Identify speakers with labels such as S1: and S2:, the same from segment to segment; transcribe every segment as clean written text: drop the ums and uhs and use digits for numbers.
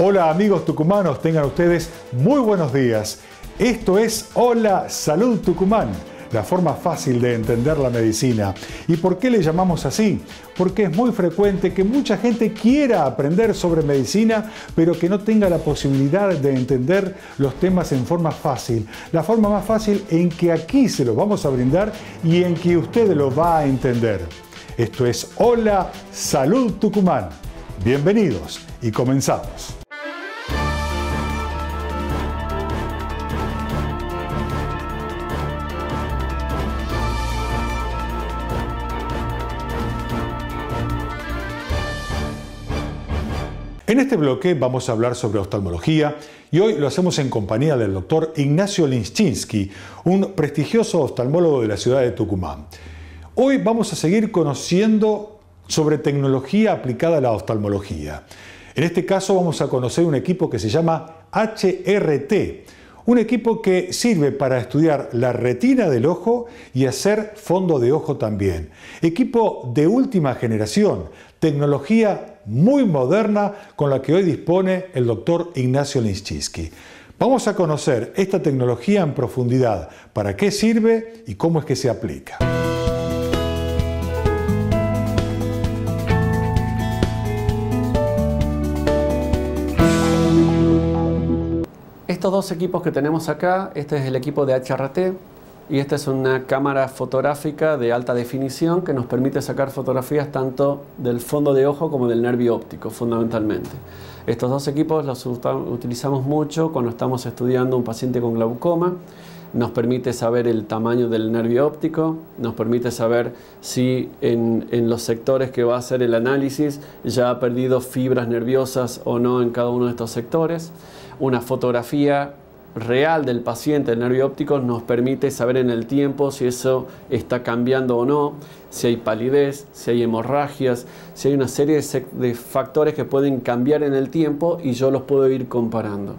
S1: Hola amigos tucumanos, tengan ustedes muy buenos días. Esto es Hola Salud Tucumán, la forma fácil de entender la medicina. ¿Y por qué le llamamos así? Porque es muy frecuente que mucha gente quiera aprender sobre medicina, pero que no tenga la posibilidad de entender los temas en forma fácil. La forma más fácil en que aquí se los vamos a brindar y en que usted lo va a entender. Esto es Hola Salud Tucumán. Bienvenidos y comenzamos. En este bloque vamos a hablar sobre oftalmología y hoy lo hacemos en compañía del doctor Ignacio Liszczynski, un prestigioso oftalmólogo de la ciudad de Tucumán. Hoy vamos a seguir conociendo sobre tecnología aplicada a la oftalmología. En este caso vamos a conocer un equipo que se llama HRT, un equipo que sirve para estudiar la retina del ojo y hacer fondo de ojo también. Equipo de última generación, tecnología muy moderna con la que hoy dispone el doctor Ignacio Liszczynski. Vamos a conocer esta tecnología en profundidad, para qué sirve y cómo es que se aplica.
S2: Estos dos equipos que tenemos acá, este es el equipo de HRT y esta es una cámara fotográfica de alta definición que nos permite sacar fotografías tanto del fondo de ojo como del nervio óptico, fundamentalmente. Estos dos equipos los utilizamos mucho cuando estamos estudiando un paciente con glaucoma. Nos permite saber el tamaño del nervio óptico, nos permite saber si en los sectores que va a hacer el análisis ya ha perdido fibras nerviosas o no en cada uno de estos sectores. Una fotografía real del paciente del nervio óptico nos permite saber en el tiempo si eso está cambiando o no, si hay palidez, si hay hemorragias, si hay una serie de factores que pueden cambiar en el tiempo y yo los puedo ir comparando.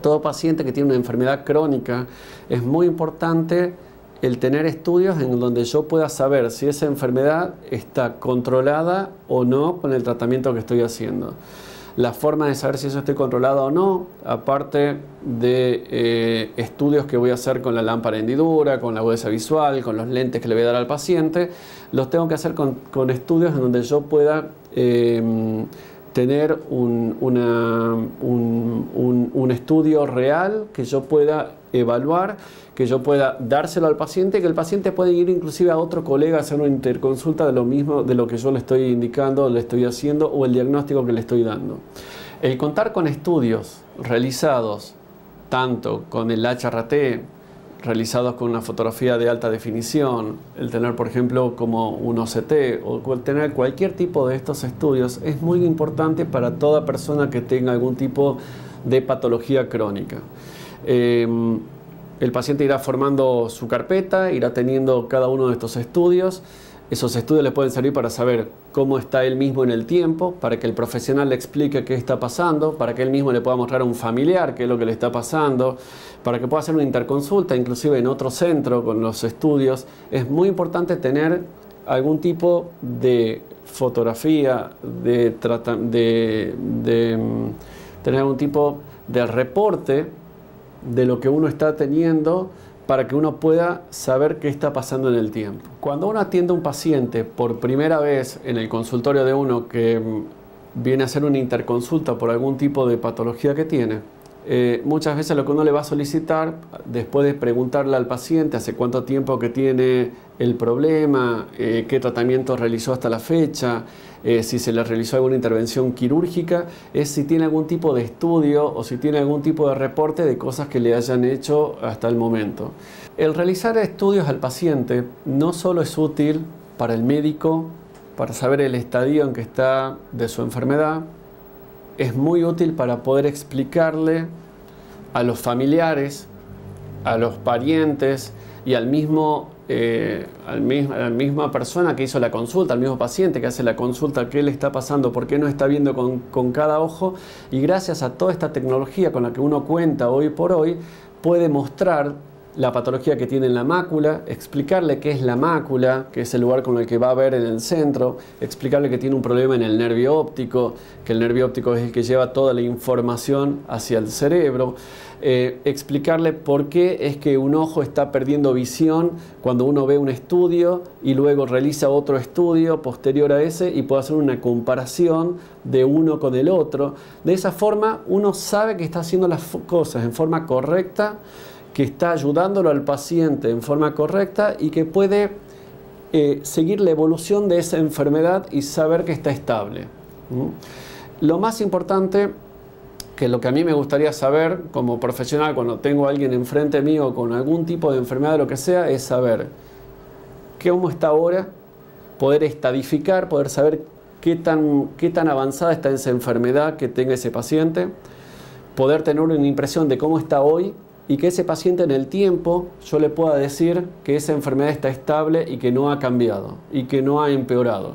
S2: Todo paciente que tiene una enfermedad crónica es muy importante el tener estudios en donde yo pueda saber si esa enfermedad está controlada o no con el tratamiento que estoy haciendo. La forma de saber si eso estoy controlado o no, aparte de estudios que voy a hacer con la lámpara hendidura, con la agudeza visual, con los lentes que le voy a dar al paciente, los tengo que hacer con estudios en donde yo pueda tener un estudio real que yo pueda evaluar, que yo pueda dárselo al paciente, que el paciente puede ir inclusive a otro colega a hacer una interconsulta de lo mismo, de lo que yo le estoy indicando, le estoy haciendo o el diagnóstico que le estoy dando. El contar con estudios realizados tanto con el HRT, realizados con una fotografía de alta definición, el tener por ejemplo como un OCT o tener cualquier tipo de estos estudios es muy importante para toda persona que tenga algún tipo de patología crónica. El paciente irá formando su carpeta, irá teniendo cada uno de estos estudios. Esos estudios le pueden servir para saber cómo está él mismo en el tiempo, para que el profesional le explique qué está pasando, para que él mismo le pueda mostrar a un familiar qué es lo que le está pasando, para que pueda hacer una interconsulta, inclusive en otro centro con los estudios. Es muy importante tener algún tipo de fotografía, tener algún tipo de reporte de lo que uno está teniendo para que uno pueda saber qué está pasando en el tiempo. Cuando uno atiende a un paciente por primera vez en el consultorio de uno que viene a hacer una interconsulta por algún tipo de patología que tiene, muchas veces lo que uno le va a solicitar, después de preguntarle al paciente hace cuánto tiempo que tiene el problema, qué tratamiento realizó hasta la fecha, si se le realizó alguna intervención quirúrgica, es si tiene algún tipo de estudio o si tiene algún tipo de reporte de cosas que le hayan hecho hasta el momento. El realizar estudios al paciente no solo es útil para el médico, para saber el estadio en que está de su enfermedad, es muy útil para poder explicarle a los familiares, a los parientes y a la misma persona que hizo la consulta, al mismo paciente que hace la consulta, qué le está pasando, por qué no está viendo con cada ojo. Y gracias a toda esta tecnología con la que uno cuenta hoy por hoy, puede mostrar la patología que tiene en la mácula, explicarle qué es la mácula, que es el lugar con el que va a ver en el centro, explicarle que tiene un problema en el nervio óptico, que el nervio óptico es el que lleva toda la información hacia el cerebro, explicarle por qué es que un ojo está perdiendo visión cuando uno ve un estudio y luego realiza otro estudio posterior a ese y puede hacer una comparación de uno con el otro. De esa forma uno sabe que está haciendo las cosas en forma correcta, que está ayudándolo al paciente en forma correcta y que puede seguir la evolución de esa enfermedad y saber que está estable. Lo más importante, que lo que a mí me gustaría saber como profesional cuando tengo a alguien enfrente mío con algún tipo de enfermedad o lo que sea, es saber cómo está ahora, poder estadificar, poder saber qué tan avanzada está esa enfermedad que tenga ese paciente, poder tener una impresión de cómo está hoy y que ese paciente en el tiempo yo le pueda decir que esa enfermedad está estable y que no ha cambiado y que no ha empeorado.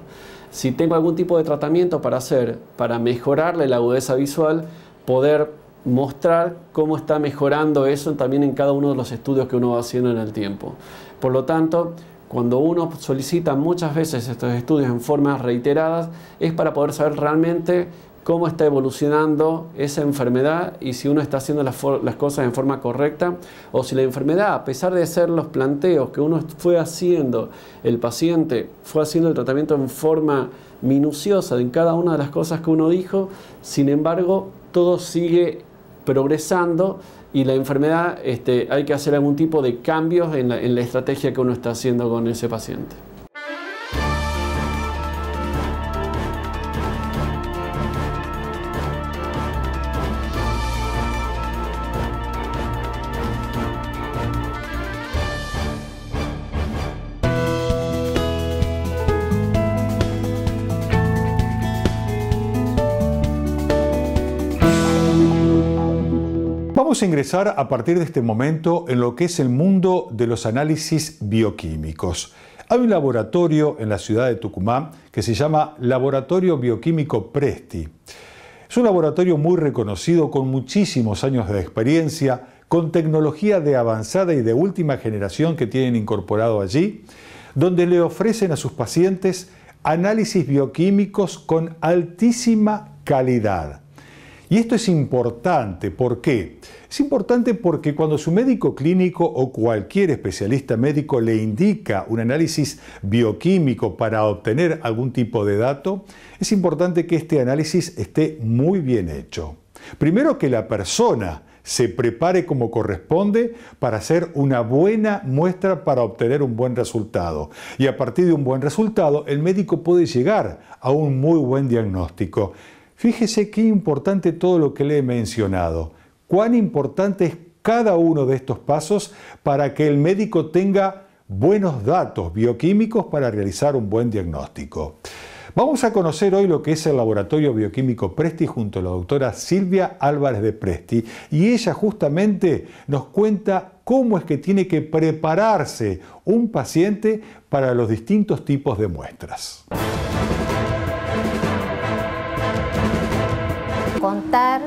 S2: Si tengo algún tipo de tratamiento para hacer, para mejorarle la agudeza visual, poder mostrar cómo está mejorando eso también en cada uno de los estudios que uno va haciendo en el tiempo. Por lo tanto, cuando uno solicita muchas veces estos estudios en formas reiteradas, es para poder saber realmente cómo está evolucionando esa enfermedad y si uno está haciendo las cosas en forma correcta o si la enfermedad, a pesar de ser los planteos que uno fue haciendo, el paciente fue haciendo el tratamiento en forma minuciosa en cada una de las cosas que uno dijo, sin embargo, todo sigue progresando y la enfermedad hay que hacer algún tipo de cambios en la estrategia que uno está haciendo con ese paciente.
S1: Vamos a ingresar a partir de este momento en lo que es el mundo de los análisis bioquímicos. Hay un laboratorio en la ciudad de Tucumán que se llama Laboratorio Bioquímico Presti. Es un laboratorio muy reconocido con muchísimos años de experiencia, con tecnología de avanzada y de última generación que tienen incorporado allí, donde le ofrecen a sus pacientes análisis bioquímicos con altísima calidad. Y esto es importante, ¿por qué? Es importante porque cuando su médico clínico o cualquier especialista médico le indica un análisis bioquímico para obtener algún tipo de dato, es importante que este análisis esté muy bien hecho. Primero, que la persona se prepare como corresponde para hacer una buena muestra para obtener un buen resultado. Y a partir de un buen resultado, el médico puede llegar a un muy buen diagnóstico. Fíjese qué importante todo lo que le he mencionado. Cuán importante es cada uno de estos pasos para que el médico tenga buenos datos bioquímicos para realizar un buen diagnóstico. Vamos a conocer hoy lo que es el Laboratorio Bioquímico Presti junto a la doctora Silvia Álvarez de Presti, y ella justamente nos cuenta cómo es que tiene que prepararse un paciente para los distintos tipos de muestras.
S3: Contar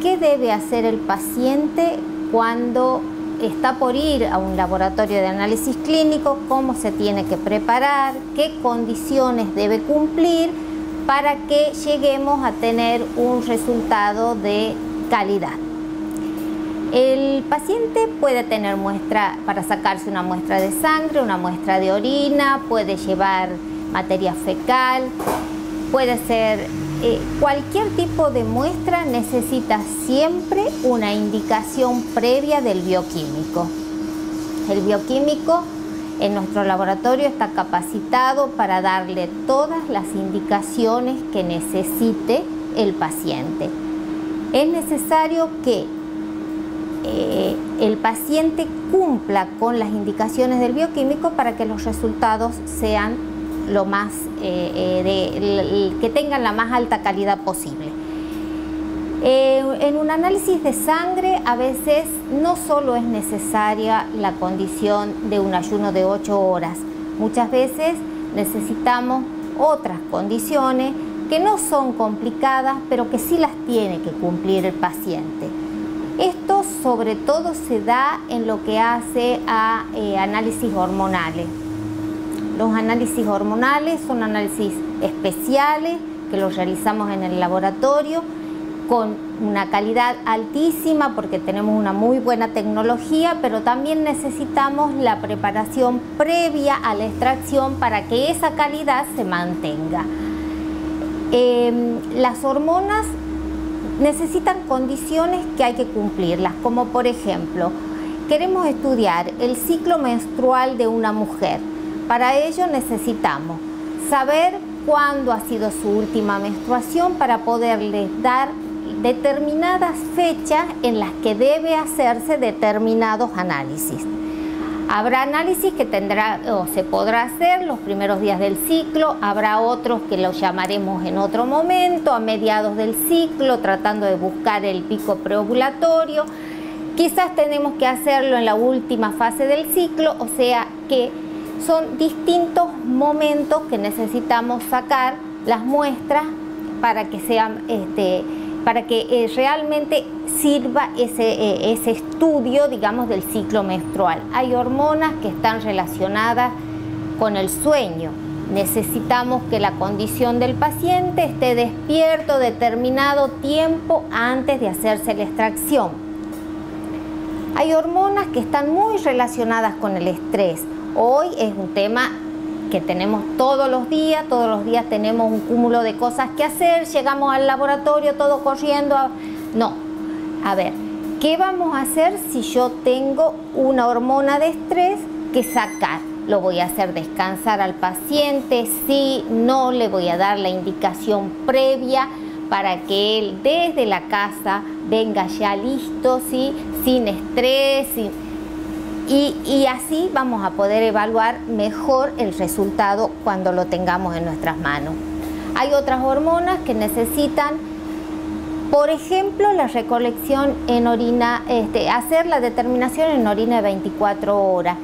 S3: qué debe hacer el paciente cuando está por ir a un laboratorio de análisis clínico, cómo se tiene que preparar, qué condiciones debe cumplir para que lleguemos a tener un resultado de calidad. El paciente puede tener muestra para sacarse una muestra de sangre, una muestra de orina, puede llevar materia fecal, puede ser cualquier tipo de muestra. Necesita siempre una indicación previa del bioquímico. El bioquímico en nuestro laboratorio está capacitado para darle todas las indicaciones que necesite el paciente. Es necesario que el paciente cumpla con las indicaciones del bioquímico para que los resultados sean lo más que tengan la más alta calidad posible. En un análisis de sangre a veces no solo es necesaria la condición de un ayuno de 8 horas, muchas veces necesitamos otras condiciones que no son complicadas, pero que sí las tiene que cumplir el paciente. Esto sobre todo se da en lo que hace a análisis hormonales. Los análisis hormonales son análisis especiales que los realizamos en el laboratorio con una calidad altísima porque tenemos una muy buena tecnología, pero también necesitamos la preparación previa a la extracción para que esa calidad se mantenga. Las hormonas necesitan condiciones que hay que cumplirlas, como por ejemplo, queremos estudiar el ciclo menstrual de una mujer. Para ello necesitamos saber cuándo ha sido su última menstruación para poderle dar determinadas fechas en las que debe hacerse determinados análisis. Habrá análisis que tendrá o se podrá hacer los primeros días del ciclo, habrá otros que los llamaremos en otro momento, a mediados del ciclo, tratando de buscar el pico preovulatorio. Quizás tenemos que hacerlo en la última fase del ciclo, o sea que son distintos momentos que necesitamos sacar las muestras para que sean realmente sirva ese estudio, digamos, del ciclo menstrual. Hay hormonas que están relacionadas con el sueño. Necesitamos que la condición del paciente esté despierto determinado tiempo antes de hacerse la extracción. Hay hormonas que están muy relacionadas con el estrés. Hoy es un tema que tenemos todos los días tenemos un cúmulo de cosas que hacer, llegamos al laboratorio todo corriendo. No, a ver, ¿qué vamos a hacer si yo tengo una hormona de estrés que sacar? ¿Lo voy a hacer descansar al paciente? Sí, no, le voy a dar la indicación previa para que él desde la casa venga ya listo, ¿sí? Sin estrés, y así vamos a poder evaluar mejor el resultado cuando lo tengamos en nuestras manos. Hay otras hormonas que necesitan, por ejemplo, la recolección en orina, hacer la determinación en orina de 24 horas.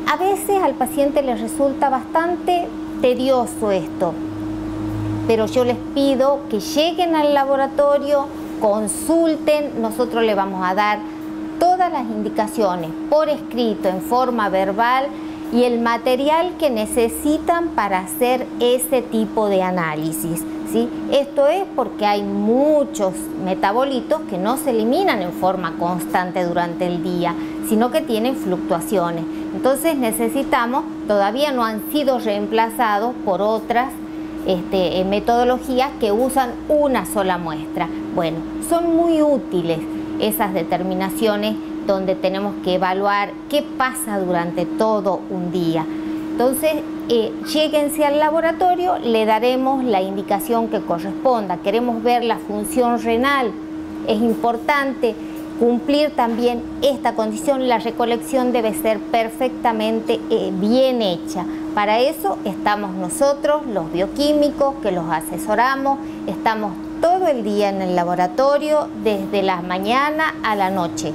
S3: A veces al paciente le resulta bastante tedioso esto, pero yo les pido que lleguen al laboratorio, consulten, nosotros le vamos a dar todas las indicaciones por escrito, en forma verbal y el material que necesitan para hacer ese tipo de análisis, ¿sí? Esto es porque hay muchos metabolitos que no se eliminan en forma constante durante el día, sino que tienen fluctuaciones. Entonces necesitamos, todavía no han sido reemplazados por otras metodologías que usan una sola muestra. Bueno, son muy útiles esas determinaciones donde tenemos que evaluar qué pasa durante todo un día. Entonces, lléguense al laboratorio, le daremos la indicación que corresponda. Queremos ver la función renal, es importante cumplir también esta condición. La recolección debe ser perfectamente bien hecha. Para eso estamos nosotros, los bioquímicos, que los asesoramos, estamos todo el día en el laboratorio, desde la mañana a la noche.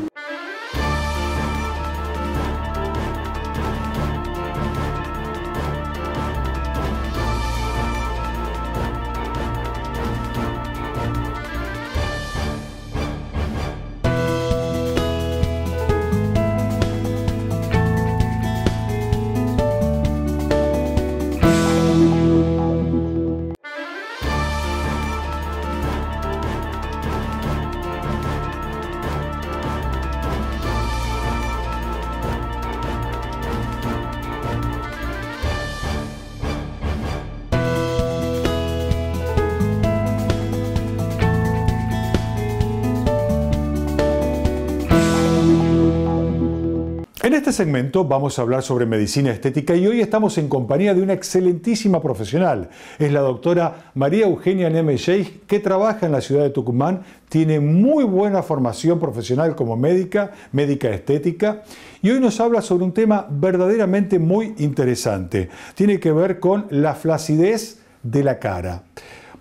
S1: En este segmento vamos a hablar sobre medicina estética y hoy estamos en compañía de una excelentísima profesional. Es la doctora María Eugenia Neme Sheikh, que trabaja en la ciudad de Tucumán, tiene muy buena formación profesional como médica estética, y hoy nos habla sobre un tema verdaderamente muy interesante. Tiene que ver con la flacidez de la cara.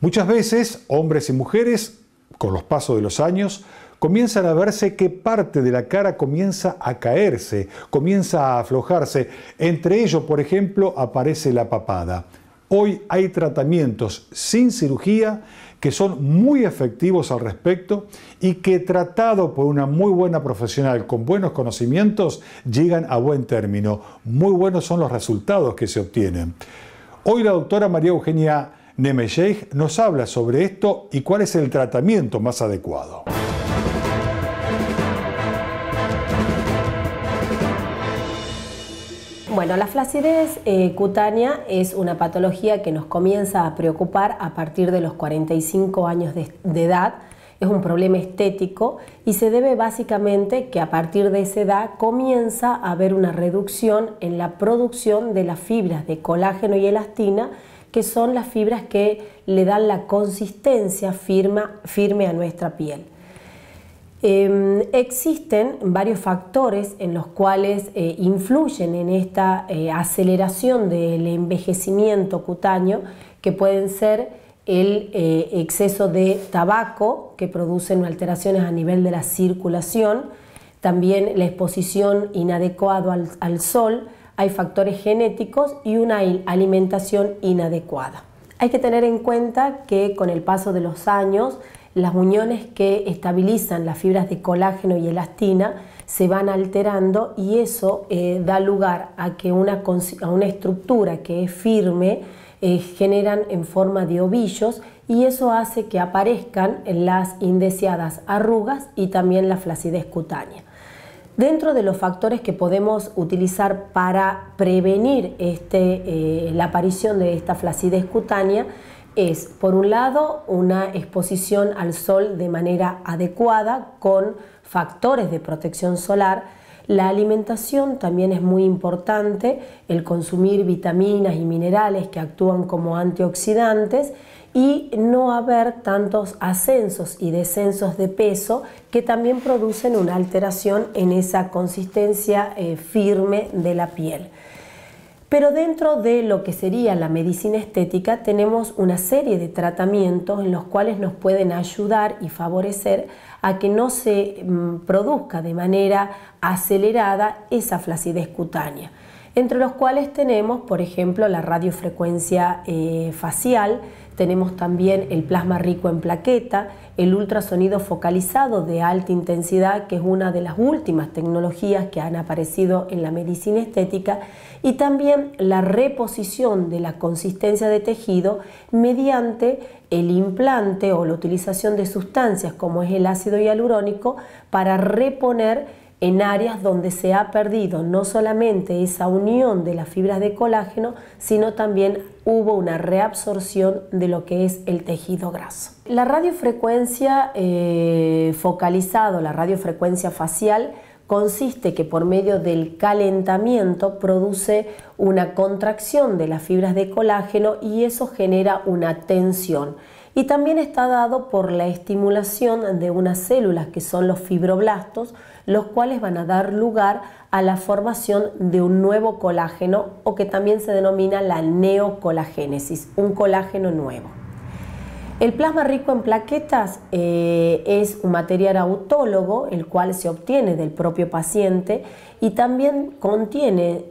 S1: Muchas veces, hombres y mujeres, con los pasos de los años, comienzan a verse que parte de la cara comienza a caerse, comienza a aflojarse. Entre ellos, por ejemplo, aparece la papada. Hoy hay tratamientos sin cirugía que son muy efectivos al respecto y que, tratado por una muy buena profesional con buenos conocimientos, llegan a buen término. Muy buenos son los resultados que se obtienen. Hoy la doctora María Eugenia Nemetschek nos habla sobre esto y cuál es el tratamiento más adecuado.
S4: Bueno, la flacidez cutánea es una patología que nos comienza a preocupar a partir de los 45 años de edad. Es un problema estético y se debe básicamente que a partir de esa edad comienza a haber una reducción en la producción de las fibras de colágeno y elastina, que son las fibras que le dan la consistencia firme a nuestra piel. Existen varios factores en los cuales influyen en esta aceleración del envejecimiento cutáneo, que pueden ser el exceso de tabaco, que producen alteraciones a nivel de la circulación, también la exposición inadecuada al sol, hay factores genéticos y una alimentación inadecuada. Hay que tener en cuenta que con el paso de los años, las uniones que estabilizan las fibras de colágeno y elastina se van alterando y eso da lugar a que una estructura que es firme generan en forma de ovillos y eso hace que aparezcan las indeseadas arrugas y también la flacidez cutánea. Dentro de los factores que podemos utilizar para prevenir la aparición de esta flacidez cutánea es, por un lado, una exposición al sol de manera adecuada con factores de protección solar. La alimentación también es muy importante, el consumir vitaminas y minerales que actúan como antioxidantes y no haber tantos ascensos y descensos de peso que también producen una alteración en esa consistencia firme de la piel. Pero dentro de lo que sería la medicina estética tenemos una serie de tratamientos en los cuales nos pueden ayudar y favorecer a que no se produzca de manera acelerada esa flacidez cutánea, entre los cuales tenemos, por ejemplo, la radiofrecuencia facial, tenemos también el plasma rico en plaqueta, el ultrasonido focalizado de alta intensidad, que es una de las últimas tecnologías que han aparecido en la medicina estética, y también la reposición de la consistencia de tejido mediante el implante o la utilización de sustancias como es el ácido hialurónico para reponer en áreas donde se ha perdido no solamente esa unión de las fibras de colágeno, sino también hubo una reabsorción de lo que es el tejido graso. La radiofrecuencia focalizado, la radiofrecuencia facial, consiste que por medio del calentamiento produce una contracción de las fibras de colágeno y eso genera una tensión. Y también está dado por la estimulación de unas células que son los fibroblastos, los cuales van a dar lugar a la formación de un nuevo colágeno o que también se denomina la neocolagénesis, un colágeno nuevo. El plasma rico en plaquetas es un material autólogo, el cual se obtiene del propio paciente y también contiene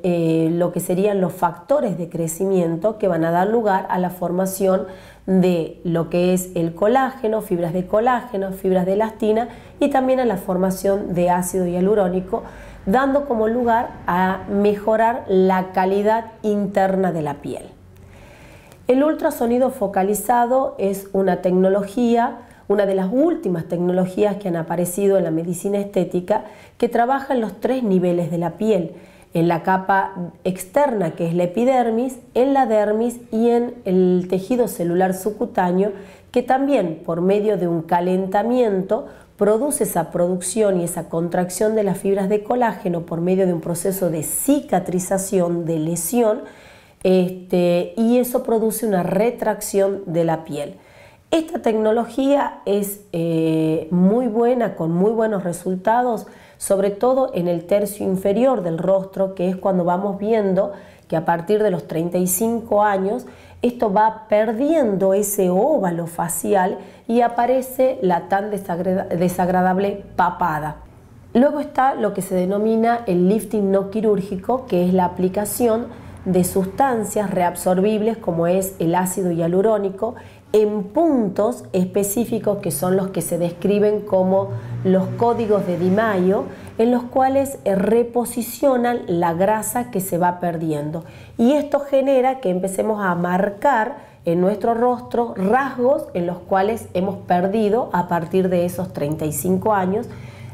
S4: lo que serían los factores de crecimiento que van a dar lugar a la formación de lo que es el colágeno, fibras de elastina y también a la formación de ácido hialurónico, dando como lugar a mejorar la calidad interna de la piel. El ultrasonido focalizado es una tecnología, una de las últimas tecnologías que han aparecido en la medicina estética, que trabaja en los 3 niveles de la piel, en la capa externa que es la epidermis, en la dermis y en el tejido celular subcutáneo, que también por medio de un calentamiento produce esa producción y esa contracción de las fibras de colágeno por medio de un proceso de cicatrización, de lesión, y eso produce una retracción de la piel. Esta tecnología es muy buena, con muy buenos resultados, sobre todo en el tercio inferior del rostro, que es cuando vamos viendo que a partir de los 35 años esto va perdiendo ese óvalo facial y aparece la tan desagradable papada. Luego está lo que se denomina el lifting no quirúrgico, que es la aplicación de sustancias reabsorbibles como es el ácido hialurónico en puntos específicos que son los que se describen como los códigos de Di Maio, en los cuales reposicionan la grasa que se va perdiendo. Y esto genera que empecemos a marcar en nuestro rostro rasgos en los cuales hemos perdido a partir de esos 35 años,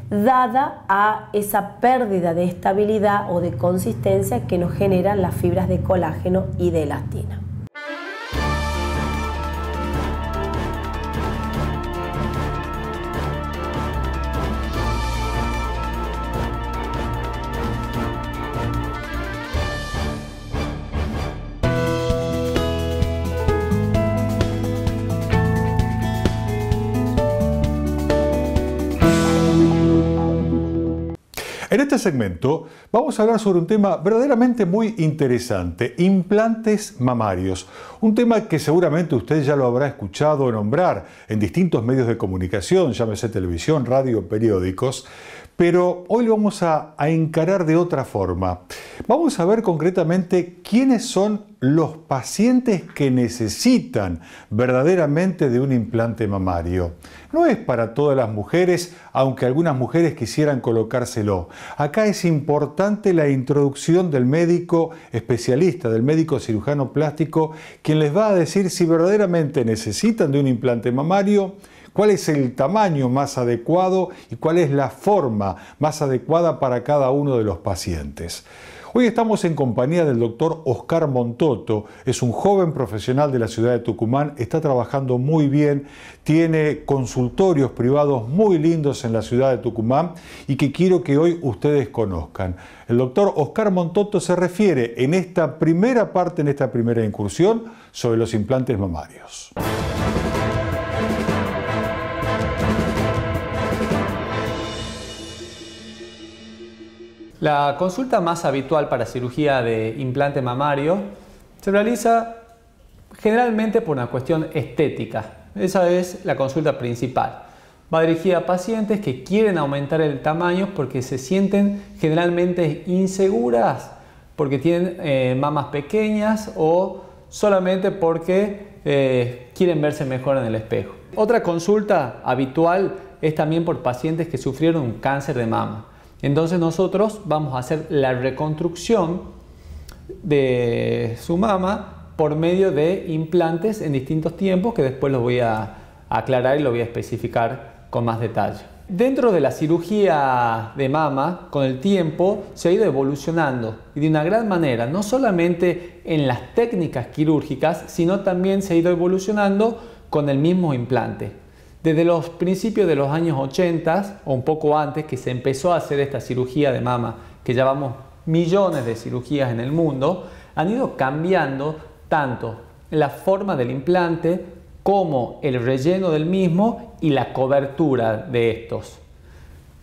S4: dada a esa pérdida de estabilidad o de consistencia que nos generan las fibras de colágeno y de elastina.
S1: En este segmento vamos a hablar sobre un tema verdaderamente muy interesante, implantes mamarios. Un tema que seguramente usted ya lo habrá escuchado nombrar en distintos medios de comunicación, llámese televisión, radio, periódicos, pero hoy lo vamos a encarar de otra forma. Vamos a ver concretamente quiénes son los pacientes que necesitan verdaderamente de un implante mamario. No es para todas las mujeres, aunque algunas mujeres quisieran colocárselo. Acá es importante la introducción del médico especialista, del médico cirujano plástico, quien les va a decir si verdaderamente necesitan de un implante mamario, cuál es el tamaño más adecuado y cuál es la forma más adecuada para cada uno de los pacientes. Hoy estamos en compañía del doctor Oscar Montoto, es un joven profesional de la ciudad de Tucumán, está trabajando muy bien, tiene consultorios privados muy lindos en la ciudad de Tucumán y que quiero que hoy ustedes conozcan. El doctor Oscar Montoto se refiere en esta primera parte, en esta primera incursión, sobre los implantes mamarios.
S5: La consulta más habitual para cirugía de implante mamario se realiza generalmente por una cuestión estética. Esa es la consulta principal. Va dirigida a pacientes que quieren aumentar el tamaño porque se sienten generalmente inseguras, porque tienen mamas pequeñas o solamente porque quieren verse mejor en el espejo. Otra consulta habitual es también por pacientes que sufrieron un cáncer de mama. Entonces nosotros vamos a hacer la reconstrucción de su mama por medio de implantes en distintos tiempos que después los voy a aclarar y lo voy a especificar con más detalle. Dentro de la cirugía de mama, con el tiempo se ha ido evolucionando y de una gran manera, no solamente en las técnicas quirúrgicas, sino también se ha ido evolucionando con el mismo implante. Desde los principios de los años 80 o un poco antes que se empezó a hacer esta cirugía de mama, que llevamos millones de cirugías en el mundo, han ido cambiando tanto la forma del implante como el relleno del mismo y la cobertura de estos.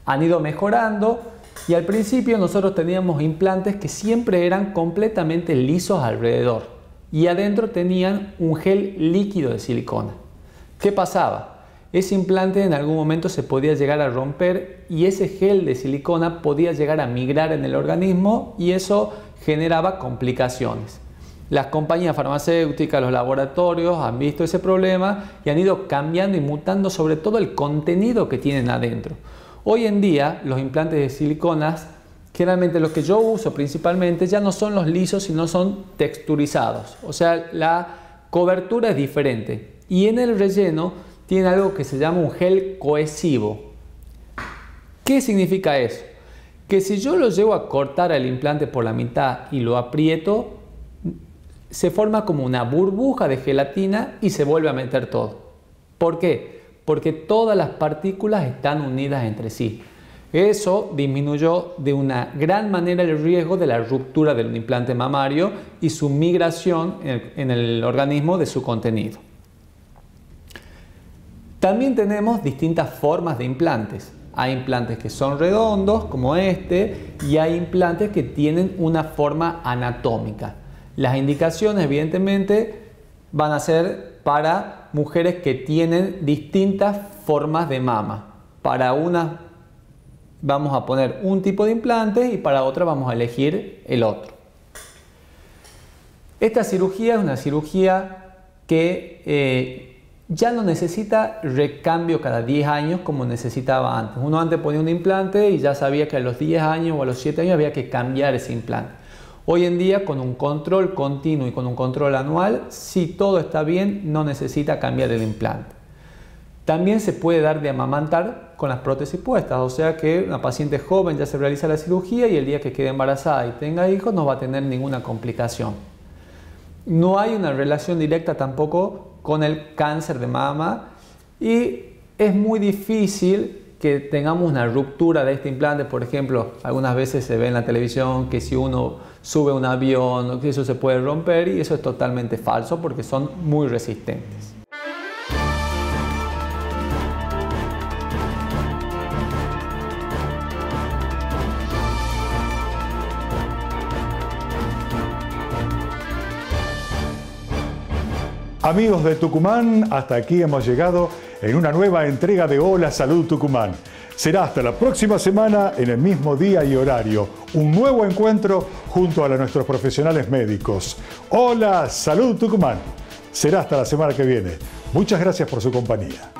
S5: Han ido mejorando y al principio nosotros teníamos implantes que siempre eran completamente lisos alrededor y adentro tenían un gel líquido de silicona. ¿Qué pasaba? Ese implante en algún momento se podía llegar a romper y ese gel de silicona podía llegar a migrar en el organismo y eso generaba complicaciones. Las compañías farmacéuticas, los laboratorios han visto ese problema y han ido cambiando y mutando sobre todo el contenido que tienen adentro. Hoy en día los implantes de siliconas, generalmente los que yo uso principalmente, ya no son los lisos sino son texturizados. O sea, la cobertura es diferente y en el relleno tiene algo que se llama un gel cohesivo. ¿Qué significa eso? Que si yo lo llevo a cortar el implante por la mitad y lo aprieto, se forma como una burbuja de gelatina y se vuelve a meter todo. ¿Por qué? Porque todas las partículas están unidas entre sí. Eso disminuyó de una gran manera el riesgo de la ruptura del implante mamario y su migración en el organismo de su contenido. También tenemos distintas formas de implantes. Hay implantes que son redondos, como este, y hay implantes que tienen una forma anatómica. Las indicaciones, evidentemente, van a ser para mujeres que tienen distintas formas de mama. Para una vamos a poner un tipo de implante y para otra vamos a elegir el otro. Esta cirugía es una cirugía que ya no necesita recambio cada 10 años como necesitaba antes. Uno antes ponía un implante y ya sabía que a los 10 años o a los 7 años había que cambiar ese implante. Hoy en día, con un control continuo y con un control anual, si todo está bien, no necesita cambiar el implante. También se puede dar de amamantar con las prótesis puestas, o sea que una paciente joven ya se realiza la cirugía y el día que quede embarazada y tenga hijos no va a tener ninguna complicación. No hay una relación directa tampoco con el cáncer de mama y es muy difícil que tengamos una ruptura de este implante. Por ejemplo, algunas veces se ve en la televisión que si uno sube un avión, que eso se puede romper, y eso es totalmente falso porque son muy resistentes.
S1: Amigos de Tucumán, hasta aquí hemos llegado en una nueva entrega de Hola Salud Tucumán. Será hasta la próxima semana en el mismo día y horario. Un nuevo encuentro junto a nuestros profesionales médicos. Hola Salud Tucumán. Será hasta la semana que viene. Muchas gracias por su compañía.